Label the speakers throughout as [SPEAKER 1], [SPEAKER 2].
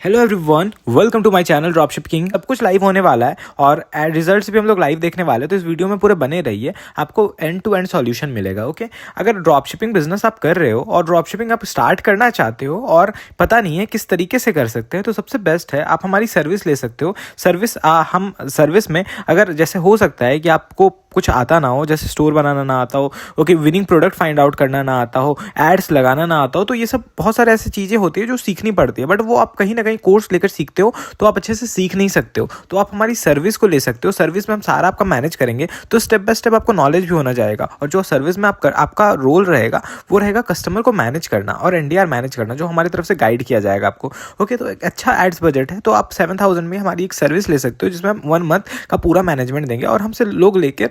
[SPEAKER 1] Hello everyone, welcome to my channel drop shipping. अब कुछ live होने वाला है और रिजल्ट्स भी हम लोग लाइव देखने वाले हैं, तो इस वीडियो में पूरे बने रहिए, आपको एंड टू एंड सॉल्यूशन मिलेगा। ओके, अगर ड्रॉप शिपिंग बिजनेस आप कर रहे हो और ड्रॉप शिपिंग आप स्टार्ट करना चाहते हो और पता नहीं है किस तरीके से कर सकते हैं, तो सबसे बेस्ट है आप हमारी सर्विस ले सकते हो। हम सर्विस में अगर जैसे हो सकता है कि आपको कुछ आता ना हो, जैसे स्टोर बनाना ना आता हो, okay, winning product find out करना ना आता हो, एड्स लगाना ना आता हो, तो ये सब बहुत सारे ऐसी चीज़ें होती है जो सीखनी पड़ती है, बट वो आप कहीं ना कहीं कोर्स लेकर सीखते हो तो आप अच्छे से सीख नहीं सकते हो। तो आप हमारी सर्विस को ले सकते हो, सर्विस में हम सारा आपका मैनेज करेंगे, तो स्टेप बाय स्टेप आपको नॉलेज भी होना जाएगा। और जो सर्विस में आपका रोल रहेगा वो रहेगा कस्टमर को मैनेज करना और एनडीआर मैनेज करना, जो हमारी तरफ से गाइड किया जाएगा आपको। ओके, तो एक अच्छा एड्स बजट है, तो आप 7,000 में हमारी एक सर्विस ले सकते हो जिसमें हम 1 मंथ का पूरा मैनेजमेंट देंगे और हमसे लोग लेकर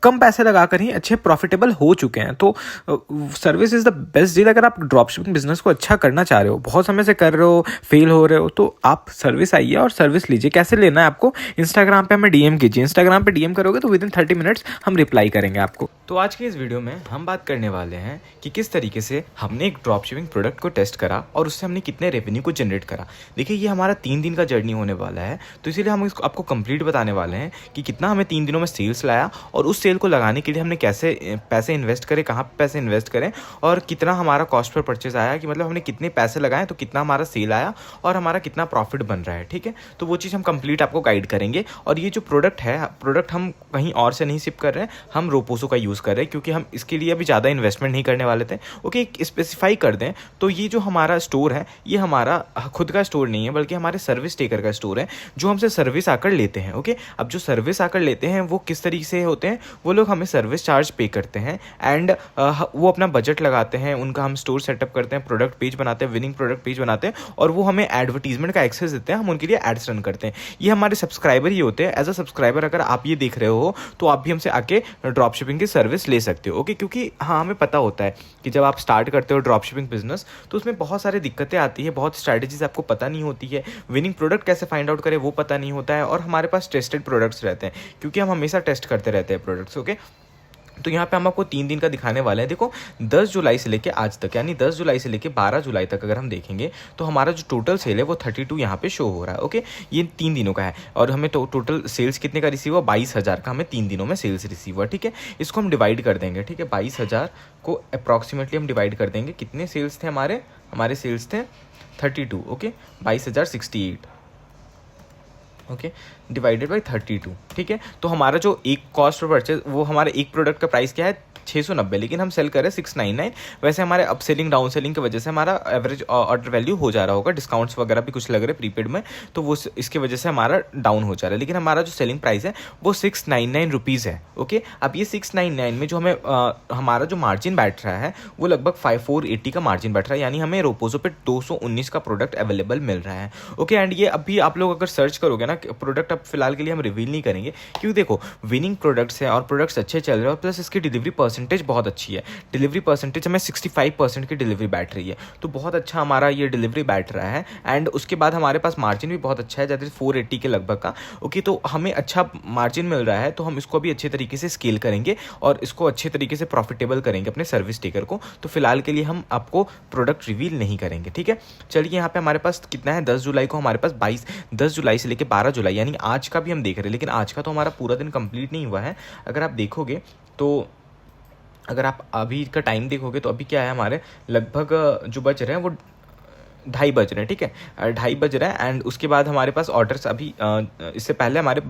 [SPEAKER 1] कम पैसे लगाकर ही अच्छे प्रॉफिटेबल हो चुके हैं। तो service is the best deal. अगर आप ड्रॉप शिपिंग बिजनेस को अच्छा करना चाह रहे हो, बहुत समय से कर रहे हो, फेल हो रहे हो, तो आप सर्विस आइए और सर्विस लीजिए। कैसे लेना है आपको, इंस्टाग्राम पे हमें डीएम कीजिए। इंस्टाग्राम पे डीएम करोगे तो विदिन 30 मिनट्स हम रिप्लाई करेंगे आपको। तो आज की इस वीडियो में हम बात करने वाले हैं कि किस तरीके से हमने एक ड्रॉप शिपिंग प्रोडक्ट को टेस्ट करा और उससे हमने कितने रेवेन्यू को जनरेट करा। देखिए, ये हमारा 3 दिन का जर्नी होने वाला है, तो इसीलिए हम इसको आपको कंप्लीट बताने वाले हैं कि कितना हमें 3 दिनों में सेल्स लाया और उस सेल को लगाने के लिए हमने कैसे पैसे इन्वेस्ट करें, कहाँ पे पैसे इन्वेस्ट करें और कितना हमारा कॉस्ट पर परचेज आया, कि मतलब हमने कितने पैसे लगाए तो कितना हमारा सेल आया और हमारा कितना प्रॉफिट बन रहा है। ठीक है, तो वो चीज़ हम कंप्लीट आपको गाइड करेंगे। और ये जो प्रोडक्ट है, प्रोडक्ट हम कहीं और से नहीं शिप कर रहे हैं, हम रोपोसो का यूज़ कर रहे हैं, क्योंकि हम इसके लिए अभी ज़्यादा इन्वेस्टमेंट नहीं करने वाले थे। ओके, स्पेसिफाई कर दें तो ये जो हमारा स्टोर है, ये हमारा खुद का स्टोर नहीं है, बल्कि हमारे सर्विस टेकर का स्टोर है, जो हमसे सर्विस आकर लेते हैं। ओके, अब जो सर्विस आकर लेते हैं वो किस तरीके से होते हैं, वो लोग हमें सर्विस चार्ज पे करते हैं एंड वो अपना बजट लगाते हैं, उनका हम स्टोर सेटअप करते हैं, प्रोडक्ट पेज बनाते हैं, विनिंग प्रोडक्ट पेज बनाते हैं और वो हमें एडवर्टीजमेंट का एक्सेस देते हैं, हम उनके लिए एड्स रन करते हैं। ये हमारे सब्सक्राइबर ही होते हैं। एज अ सब्सक्राइबर अगर आप ये देख रहे हो तो आप भी हमसे आके ड्रॉप शिपिंग की सर्विस ले सकते हो। ओके, क्योंकि हाँ, हमें पता होता है कि जब आप स्टार्ट करते हो ड्रॉप शिपिंग बिजनेस तो उसमें बहुत सारी दिक्कतें आती है, बहुत स्ट्रैटेजीज आपको पता नहीं होती है, विनिंग प्रोडक्ट कैसे फाइंड आउट करें वो पता नहीं होता है, और हमारे पास टेस्टेड प्रोडक्ट्स रहते हैं क्योंकि हम हमेशा टेस्ट करते रहते हैं प्रोडक्ट्स। ओके, तो यहाँ पे हम आपको 3 दिन का दिखाने वाले हैं। देखो, 10 जुलाई से लेके आज तक, यानी 10 जुलाई से लेके 12 जुलाई तक अगर हम देखेंगे तो हमारा जो टोटल सेल है वो 32 यहाँ पे शो हो रहा है। ओके, ये 3 दिनों का है और हमें टोटल सेल्स कितने का रिसीव हुआ, 22,000 का हमें 3 दिनों में सेल्स रिसीव हुआ। ठीक है, इसको हम डिवाइड कर देंगे। ठीक है, 22,000 को अप्रॉक्सीमेटली हम डिवाइड कर देंगे। कितने सेल्स थे हमारे सेल्स थे 32। Okay, 22,068 okay, divided by 32। ठीक है, तो हमारा जो एक कॉस्ट पर परचेज, वो हमारे एक प्रोडक्ट का प्राइस क्या है 690, लेकिन हम सेल करें 699। वैसे हमारे अप सेलिंग डाउन सेलिंग की वजह से हमारा एवरेज ऑर्डर वैल्यू हो जा रहा होगा, डिस्काउंट्स वगैरह भी कुछ लग रहे प्रीपेड में, तो वो इसकी वजह से हमारा डाउन हो जा रहा है, लेकिन हमारा जो सेलिंग प्राइस है वो 699 रुपीज़ है। ओके, अब ये 699 में जो हमें हमारा जो मार्जिन बैठ रहा है वो लगभग 480 का मार्जिन बैठ रहा है, यानी हमें रोपोजो पे 219 का प्रोडक्ट अवेलेबल मिल रहा है। ओके, एंड ये अभी आप लोग अगर सर्च करोगे ना, प्रोडक्ट अब फिलहाल के लिए हम रिवील नहीं करेंगे क्योंकि देखो, विनिंग प्रोडक्ट्स हैं और प्रोडक्ट्स अच्छे चल रहे हैं, और प्लस इसकी डिलीवरी परसेंटेज बहुत अच्छी है। डिलीवरी परसेंटेज हमें 65% की डिलीवरी बैठ रही है, तो बहुत अच्छा हमारा ये डिलीवरी बैठ रहा है। एंड उसके बाद हमारे पास मार्जिन भी बहुत अच्छा है, जैसे 480 के लगभग का। ओके, तो हमें अच्छा मार्जिन मिल रहा है, तो हम इसको भी अच्छे तरीके से स्केल करेंगे और इसको अच्छे तरीके से प्रॉफिटेबल करेंगे अपने सर्विस टेकर को। तो फिलहाल के लिए हम आपको प्रोडक्ट रिवील नहीं करेंगे। ठीक है, चलिए, यहाँ पे हमारे पास कितना है, 10 जुलाई को हमारे पास 10 जुलाई से लेकर 12 जुलाई, यानी आज का भी हम देख रहे हैं, लेकिन आज का तो हमारा पूरा दिन कंप्लीट नहीं हुआ है। अगर आप देखोगे तो, अगर आप अभी का टाइम देखोगे तो अभी क्या है, हमारे लगभग जो बज रहे हैं वो 2:30 बज रहे हैं। ठीक है, 2:30 बज रहे हैं। एंड उसके बाद हमारे पास ऑर्डर्स अभी इससे पहले हमारे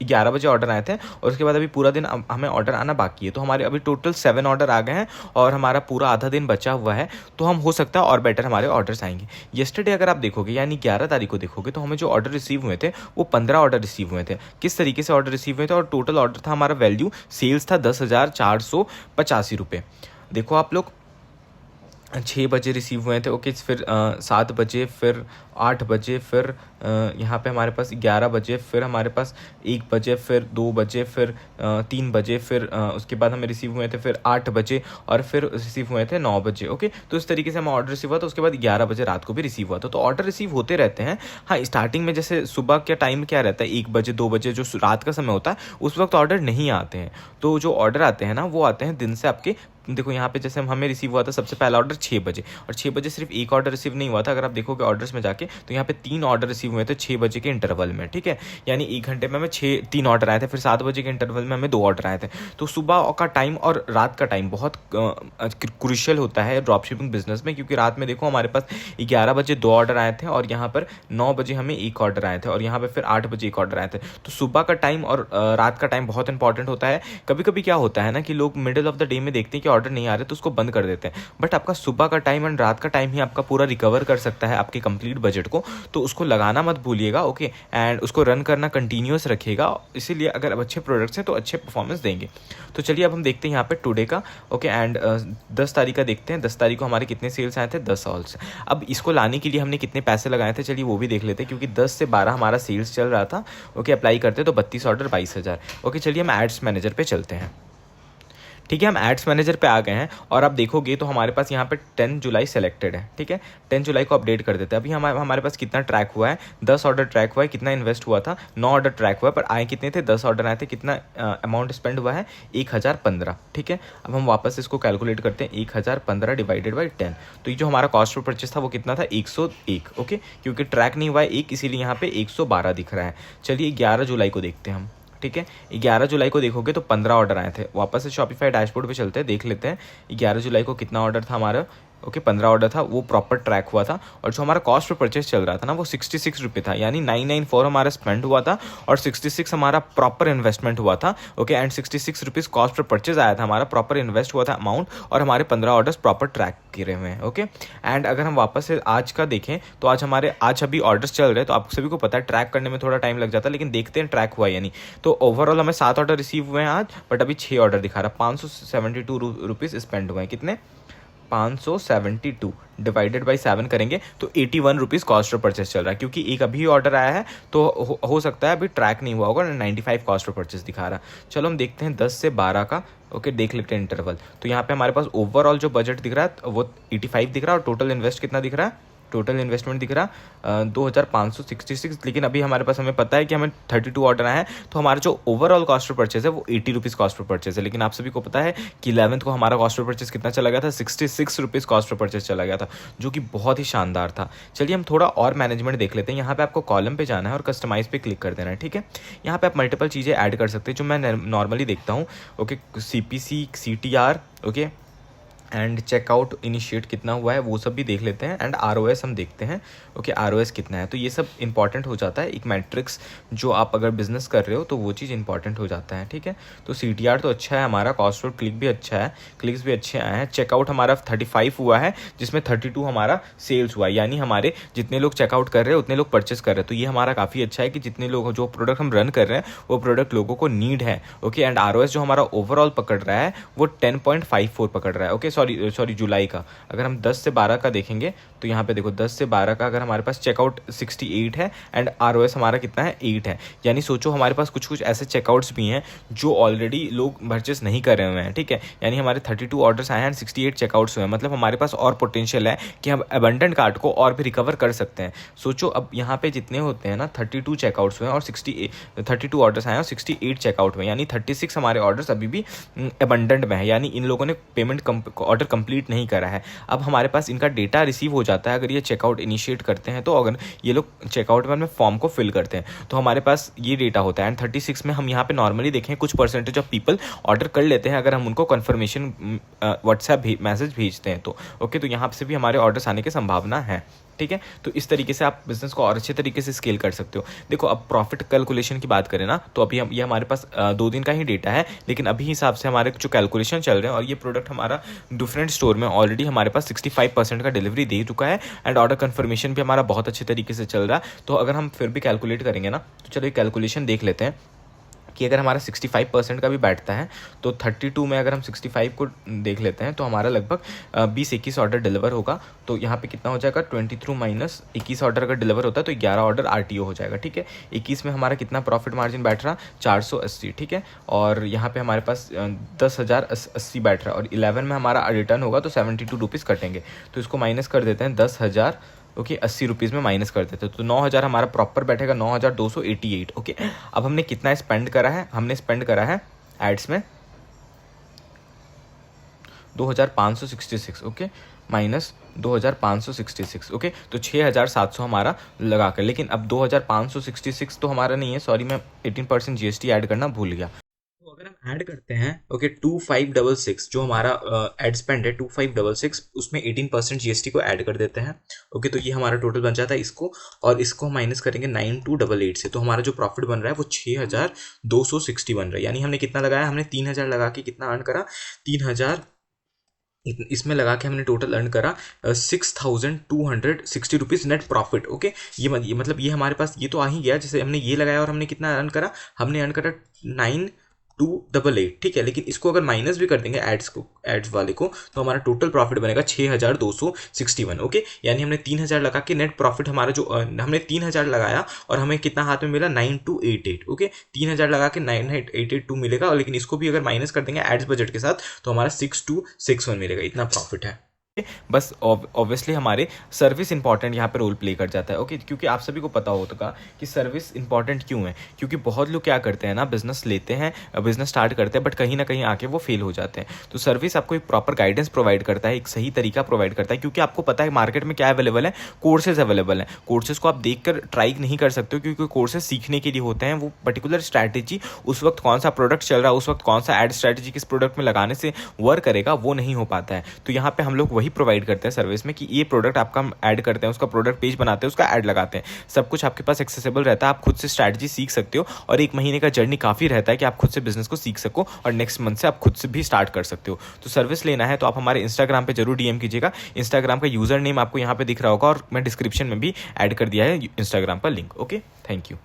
[SPEAKER 1] 11 बजे ऑर्डर आए थे और उसके बाद अभी पूरा दिन हमें ऑर्डर आना बाकी है, तो हमारे अभी टोटल 7 ऑर्डर आ गए हैं और हमारा पूरा आधा दिन बचा हुआ है, तो हम हो सकता है और बेटर हमारे ऑर्डर्स आएंगे। येस्टरडे अगर आप देखोगे, यानी 11 तारीख को देखोगे, तो हमें जो ऑर्डर रिसीव हुए थे वो 15 ऑर्डर रिसीव हुए थे। किस तरीके से ऑर्डर रिसीव हुए थे, और टोटल ऑर्डर था हमारा वैल्यू सेल्स था 10,485 रुपये। देखो आप लोग, 6 बजे रिसीव हुए थे। ओके, फिर 7 बजे, फिर 8 बजे, फिर यहाँ पे हमारे पास 11 बजे, फिर हमारे पास 1 बजे, फिर 2 बजे, फिर 3 बजे, फिर उसके बाद हमें रिसीव हुए थे फिर 8 बजे और फिर रिसीव हुए थे 9 बजे। ओके, तो इस तरीके से हमें ऑर्डर रिसीव हुआ, तो उसके बाद 11 बजे रात को भी रिसीव हुआ था। तो ऑर्डर रिसीव होते रहते हैं। हाँ, स्टार्टिंग में जैसे सुबह का टाइम क्या रहता है, 1 बजे 2 बजे जो रात का समय होता है, उस वक्त ऑर्डर नहीं आते हैं। तो जो ऑर्डर आते हैं ना, वो आते हैं दिन से आपके देखो यहाँ पे जैसे हमें रिसीव हुआ था सबसे पहला ऑर्डर 6 बजे, और 6 बजे सिर्फ एक ऑर्डर रिसीव नहीं हुआ था। अगर आप देखोगे ऑर्डर्स में जाके तो यहाँ पे 3 ऑर्डर रिसीव हुए थे 6 बजे के इंटरवल में, ठीक है। यानी 1 घंटे में हमें 3 ऑर्डर आए थे, फिर 7 बजे के इंटरवल में हमें 2 ऑर्डर आए थे। तो सुबह का टाइम और रात का टाइम बहुत क्रूशियल होता है ड्रॉप शिपिंग बिजनेस में, क्योंकि रात में देखो हमारे पास 11 बजे 2 ऑर्डर आए थे, और यहाँ पर 9 बजे हमें 1 ऑर्डर आए थे, और यहाँ पर फिर 8 बजे 1 ऑर्डर आए थे। तो सुबह का टाइम और रात का टाइम बहुत इंपॉर्टेंट होता है। कभी कभी क्या होता है ना कि लोग मिडिल ऑफ द डे में देखते हैं कि ऑर्डर नहीं आ रहे तो उसको बंद कर देते हैं, बट आपका सुबह का टाइम एंड रात का टाइम ही आपका पूरा रिकवर कर सकता है आपके कंप्लीट बजट को। तो उसको लगाना मत भूलिएगा, ओके, एंड उसको रन करना कंटिन्यूस रखिएगा। इसीलिए अगर अब अच्छे प्रोडक्ट्स हैं तो अच्छे परफॉर्मेंस देंगे। तो चलिए अब हम देखते हैं यहाँ पे टुडे का, ओके, एंड 10 तारीख का देखते हैं। 10 तारीख को हमारे कितने सेल्स आए थे, 10 ऑल्स। अब इसको लाने के लिए हमने कितने पैसे लगाए थे, चलिए वो भी देख लेते हैं, क्योंकि 10 से 12 हमारा सेल्स चल रहा था, ओके। अप्लाई करते तो 32 ऑर्डर 22,000, ओके। चलिए हम एड्स मैनेजर पे चलते हैं, ठीक है। हम एड्स मैनेजर पे आ गए हैं, और आप देखोगे तो हमारे पास यहाँ पे 10 जुलाई सेलेक्टेड है, ठीक है। 10 जुलाई को अपडेट कर देते हैं। अभी हमारे पास कितना ट्रैक हुआ है, 10 ऑर्डर ट्रैक हुआ है, कितना इन्वेस्ट हुआ था, 9 ऑर्डर ट्रैक हुआ है, पर आए कितने थे, 10 ऑर्डर आए थे, कितना अमाउंट स्पेंड हुआ है, 1015, ठीक है। अब हम वापस इसको कैलकुलेट करते हैं, 1015 डिवाइडेड बाई 10। तो ये जो हमारा कॉस्ट ऑफ परचेस था वो कितना था, 101, ओके, क्योंकि ट्रैक नहीं हुआ है 1, इसीलिए यहाँ पे 112 दिख रहा है। चलिए 11 जुलाई को देखते हैं हम, ठीक है। 11 जुलाई को देखोगे तो 15 ऑर्डर आए थे। वापस से शॉपिफाई डैशबोर्ड पे चलते हैं, देख लेते हैं 11 जुलाई को कितना ऑर्डर था हमारा, ओके। 15 ऑर्डर था, वो प्रॉपर ट्रैक हुआ था। और जो हमारा कॉस्ट पर परचेस चल रहा था ना वो 66 रुपये था, यानी 994 हमारा स्पेंड हुआ था, और 66 हमारा प्रॉपर इन्वेस्टमेंट हुआ था, okay. And 66 rupees cost per purchase आया था हमारा, प्रॉपर इन्वेस्ट हुआ था अमाउंट, और हमारे 15 ऑर्डर्स प्रॉपर ट्रैक किए हुए हैं, ओके। एंड अगर हम वापस से आज का देखें तो आज अभी ऑर्डर्स चल रहे हैं, तो आप सभी को पता है ट्रैक करने में थोड़ा टाइम लग जाता है, लेकिन देखते हैं ट्रैक हुआ या नहीं। तो ओवरऑल हमें 7 ऑर्डर रिसीव हुए हैं आज, बट अभी 6 ऑर्डर दिखा रहा है, 572 रुपीज़ स्पेंड हुए हैं। कितने, 572 डिवाइडेड बाई 7 करेंगे तो 81 रुपीज़ कॉस्ट ऑफ परचेस चल रहा है, क्योंकि एक अभी ऑर्डर आया है तो हो सकता है अभी ट्रैक नहीं हुआ होगा, 95 कॉस्ट ऑफ परचेस दिखा रहा है। चलो हम देखते हैं 10 से 12 का, ओके, देख लेते हैं इंटरवल। तो यहाँ पे हमारे पास ओवरऑल जो बजट दिख रहा है वो 85 दिख रहा है, और टोटल इन्वेस्ट कितना दिख रहा है, टोटल इन्वेस्टमेंट दिख रहा 2566। लेकिन अभी हमारे पास हमें पता है कि हमें 32 ऑर्डर आए हैं, तो हमारा जो ओवरऑल कॉस्ट ऑफ परचेज है वो 80 रुपीज़ कॉस्ट ऑफ परचेज है। लेकिन आप सभी को पता है कि 11th को हमारा कॉस्ट ऑफ परचेज कितना चला गया था, 66 रुपीज़ कॉस्ट ऑफ परचेज चला गया था, जो कि बहुत ही शानदार था। चलिए हम थोड़ा और मैनेजमेंट देख लेते हैं। यहाँ पे आपको कॉलम पे जाना है और कस्टमाइज पे क्लिक कर देना है, ठीक है। यहाँ पे आप मल्टीपल चीज़ें ऐड कर सकते हैं जो मैं नॉर्मली देखता हूँ, okay. CPC, CTR, okay, and checkout initiate कितना हुआ है वो सब भी देख लेते हैं, एंड ROS हम देखते हैं, ओके, ROS कितना है। तो ये सब इंपॉर्टेंट हो जाता है, एक मैट्रिक्स जो आप अगर बिजनेस कर रहे हो तो वो चीज़ इंपॉर्टेंट हो जाता है, ठीक है। तो CTR तो अच्छा है हमारा, कॉस्ट पर क्लिक भी अच्छा है, क्लिक्स भी अच्छे आए हैं। चेकआउट हमारा 35 हुआ है, जिसमें 32 हमारा सेल्स हुआ है, यानी हमारे जितने लोग चेकआउट कर रहे हैं उतने लोग परचेस कर रहे हैं। तो ये हमारा काफ़ी अच्छा है कि जितने लोग जो प्रोडक्ट हम रन कर रहे हैं वो प्रोडक्ट लोगों को नीड है, ओके। एंड ROS जो हमारा ओवरऑल पकड़ रहा है वो 10.54 पकड़ रहा है, ओके। सॉरी जुलाई का। अगर हम 10 से 12 का देखेंगे तो यहाँ पे देखो 10 से 12 का अगर हमारे पास चेकआउट 68 है एंड ROS हमारा कितना है, 8 है। यानी सोचो हमारे पास कुछ कुछ ऐसे चेकआउट्स भी हैं जो ऑलरेडी लोग परचेस नहीं कर रहे हुए हैं, ठीक है। यानी हमारे 32 ऑर्डर्स आए हैं एंड 68 चेकआउट्स हुए हैं, मतलब हमारे पास और पोटेंशियल है कि हम अबंडेंट कार्ट को और भी रिकवर कर सकते हैं। सोचो अब यहाँ पे जितने होते हैं ना, 32 चेकआउट्स हुए हैं और 32 ऑर्डर्स आए हैं और 68 चेकआउट हुए, यानी 36 हमारे ऑर्डर्स अभी भी अबंडेंट में है, यानी इन लोगों ने पेमेंट ऑर्डर कंप्लीट नहीं करा है। अब हमारे पास इनका डेटा रिसीव हो जाता है अगर ये चेकआउट इनिशिएट करते हैं, तो अगर ये लोग चेकआउट में फॉर्म को फिल करते हैं तो हमारे पास ये डेटा होता है। एंड 36 में हम यहाँ पे नॉर्मली देखें कुछ परसेंटेज ऑफ पीपल ऑर्डर कर लेते हैं अगर हम उनको कन्फर्मेशन व्हाट्सएप मैसेज भेजते हैं तो, ओके। तो यहाँ से भी हमारे ऑर्डर्स आने की संभावना है, ठीक है। तो इस तरीके से आप बिजनेस को और अच्छे तरीके से स्केल कर सकते हो। देखो अब प्रॉफिट कैलकुलेशन की बात करें ना, तो अभी ये हमारे पास 2 दिन का ही डेटा है, लेकिन अभी हिसाब से हमारे जो कैलकुलेशन चल रहे हैं, और ये प्रोडक्ट हमारा डिफरेंट स्टोर में ऑलरेडी हमारे पास 65% का डिलीवरी दे चुका है एंड ऑर्डर कन्फर्मेशन भी हमारा बहुत अच्छे तरीके से चल रहा है। तो अगर हम फिर भी कैलकुलेट करेंगे ना, तो चलो ये कैलकुलेशन देख लेते हैं कि अगर हमारा 65% का भी बैठता है तो 32 में अगर हम 65 को देख लेते हैं तो हमारा लगभग 20-21 ऑर्डर डिलीवर होगा। तो यहाँ पे कितना हो जाएगा, 23 माइनस 21 ऑर्डर अगर डिलीवर होता है तो 11 ऑर्डर RTO हो जाएगा, ठीक है। 21 में हमारा कितना प्रॉफिट मार्जिन बैठ रहा, 480, ठीक है। और यहाँ पे हमारे पास 10,080 बैठ रहा है, और 11 में हमारा रिटर्न होगा तो 72 रुपीज़ कटेंगे। तो इसको माइनस कर देते हैं, 10,000, ओके, 80 रुपीज़ में माइनस कर देते तो 9,000 हमारा प्रॉपर बैठेगा, 9,288, ओके। अब हमने कितना स्पेंड करा है, हमने स्पेंड करा है एड्स में 2566, ओके, माइनस 2566, ओके। तो 6700 हमारा लगा कर, लेकिन अब 2566 तो हमारा नहीं है, सॉरी मैं 18% जीएसटी ऐड करना भूल गया। तो अगर हम ऐड करते हैं, ओके, 2566 जो हमारा एड स्पेंड है 2566, उसमें 18% जीएसटी को ऐड कर देते हैं, ओके। तो ये हमारा टोटल बन जाता है इसको, और इसको माइनस करेंगे 9288 से, तो हमारा जो प्रॉफिट बन रहा है वो 6260 बन रहा है। यानी हमने कितना लगाया, हमने 3000 लगा के कितना अर्न करा, 3000 इसमें लगा के हमने टोटल अर्न करा 6260 रुपीज़ नेट प्रॉफिट, ओके। ये मतलब ये हमारे पास ये तो आ ही गया, जैसे हमने ये लगाया और हमने कितना अर्न करा, हमने अर्न करा 9288, ठीक है। लेकिन इसको अगर माइनस भी कर देंगे एड्स वाले को, तो हमारा टोटल प्रॉफिट बनेगा 6261, ओके। यानी हमने 3000 लगा के नेट प्रॉफिट हमारा जो हमने 3000 लगाया और हमें कितना हाथ में मिला 9288, ओके। 3000 लगा के 9882 मिलेगा, और लेकिन इसको भी अगर माइनस कर देंगे एड्स बजट के साथ, तो हमारा 6261 मिलेगा, इतना प्रॉफिट है। बस ऑब्वियसली हमारे सर्विस इंपॉर्टेंट यहाँ पे रोल प्ले कर जाता है, ओके। क्योंकि आप सभी को पता होगा कि सर्विस इंपॉर्टेंट क्यों है, क्योंकि बहुत लोग क्या करते हैं ना, बिजनेस लेते हैं, बिजनेस स्टार्ट करते हैं, बट कहीं ना कहीं आके वो फेल हो जाते हैं। तो सर्विस आपको एक प्रॉपर गाइडेंस प्रोवाइड करता है, एक सही तरीका प्रोवाइड करता है, क्योंकि आपको पता है मार्केट में क्या अवेलेबल है, कोर्सेज अवेलेबल है। कोर्सेज को आप देख कर ट्राई नहीं कर सकते हो, क्योंकि कोर्सेज सीखने के लिए होते हैं, वो पर्टिकुलर स्ट्रैटेजी उस वक्त कौन सा प्रोडक्ट चल रहा है, उस वक्त कौन सा एड स्ट्रैटेजी किस प्रोडक्ट में लगाने से वर्क करेगा, वो नहीं हो पाता है। तो यहाँ पे हम लोग वही प्रोवाइड करते हैं सर्विस में, कि ये प्रोडक्ट आपका हम ऐड करते हैं, उसका प्रोडक्ट पेज बनाते हैं, उसका ऐड लगाते हैं, सब कुछ आपके पास एक्सेसिबल रहता है, आप खुद से स्ट्रैटेजी सीख सकते हो, और 1 महीने का जर्नी काफ़ी रहता है कि आप खुद से बिजनेस को सीख सको, और नेक्स्ट मंथ से आप खुद से भी स्टार्ट कर सकते हो। तो सर्विस लेना है तो आप हमारे इंस्टाग्राम पे जरूर डीएम कीजिएगा। इंस्टाग्राम का यूजर नेम आपको यहाँ पे दिख रहा होगा, और मैं डिस्क्रिप्शन में भी ऐड कर दिया है इंस्टाग्राम का लिंक, ओके। Thank you.